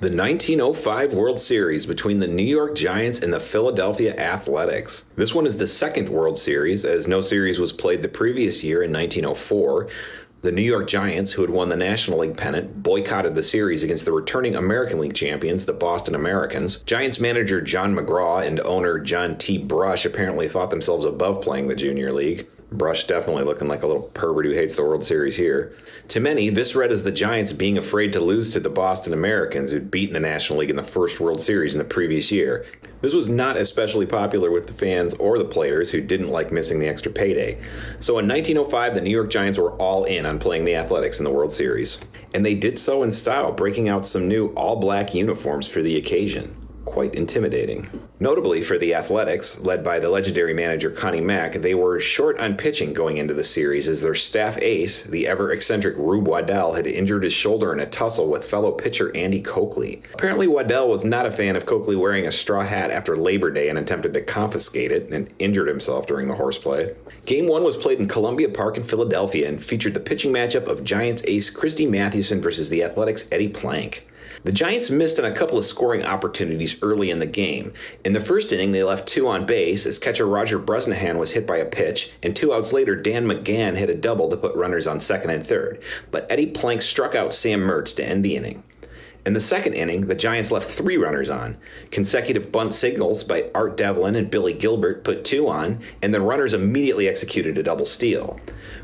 The 1905 World Series between the New York Giants and the Philadelphia Athletics. This one is the second World Series, as no series was played the previous year in 1904. The New York Giants, who had won the National League pennant, boycotted the series against the returning American League champions, the Boston Americans. Giants manager John McGraw and owner John T. Brush apparently thought themselves above playing the Junior League. Brush definitely looking like a little pervert who hates the World Series here. To many, this read as the Giants being afraid to lose to the Boston Americans, who'd beaten the National League in the first World Series in the previous year. This was not especially popular with the fans or the players, who didn't like missing the extra payday. So in 1905, the New York Giants were all in on playing the Athletics in the World Series. And they did so in style, breaking out some new all-black uniforms for the occasion. Quite intimidating. Notably for the Athletics, led by the legendary manager Connie Mack, they were short on pitching going into the series as their staff ace, the ever-eccentric Rube Waddell, had injured his shoulder in a tussle with fellow pitcher Andy Coakley. Apparently Waddell was not a fan of Coakley wearing a straw hat after Labor Day and attempted to confiscate it and injured himself during the horseplay. Game 1 was played in Columbia Park in Philadelphia and featured the pitching matchup of Giants ace Christy Mathewson versus the Athletics' Eddie Plank. The Giants missed on a couple of scoring opportunities early in the game. In the first inning, they left 2 on base as catcher Roger Bresnahan was hit by a pitch, and 2 outs later, Dan McGann hit a double to put runners on second and third. But Eddie Plank struck out Sam Mertz to end the inning. In the second inning, the Giants left 3 runners on. Consecutive bunt signals by Art Devlin and Billy Gilbert put 2 on, and the runners immediately executed a double steal.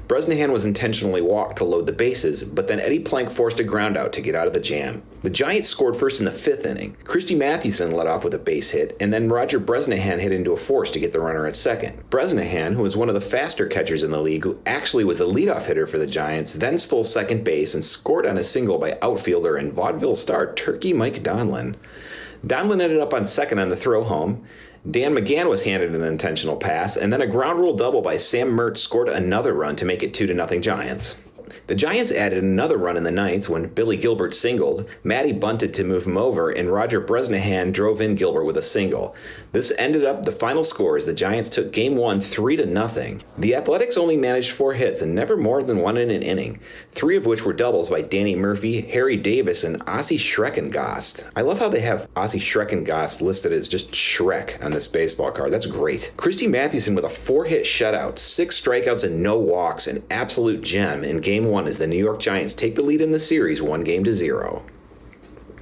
Bresnahan was intentionally walked to load the bases, but then Eddie Plank forced a ground out to get out of the jam. The Giants scored first in the 5th inning. Christy Mathewson led off with a base hit, and then Roger Bresnahan hit into a force to get the runner at second. Bresnahan, who was one of the faster catchers in the league, who actually was the leadoff hitter for the Giants, then stole second base and scored on a single by outfielder and vaudeville star Turkey Mike Donlin. Donlin ended up on second on the throw home. Dan McGann was handed an intentional pass, and then a ground rule double by Sam Mertz scored another run to make it 2-0 Giants. The Giants added another run in the 9th when Billy Gilbert singled, Matty bunted to move him over, and Roger Bresnahan drove in Gilbert with a single. This ended up the final score as the Giants took Game 1 3-0. The Athletics only managed 4 hits and never more than 1 in an inning, 3 of which were doubles by Danny Murphy, Harry Davis, and Ossie Schreckengost. I love how they have Ossie Schreckengost listed as just Shrek on this baseball card. That's great. Christy Mathewson with a 4-hit shutout, 6 strikeouts and no walks, an absolute gem in Game 1 as the New York Giants take the lead in the series 1-0.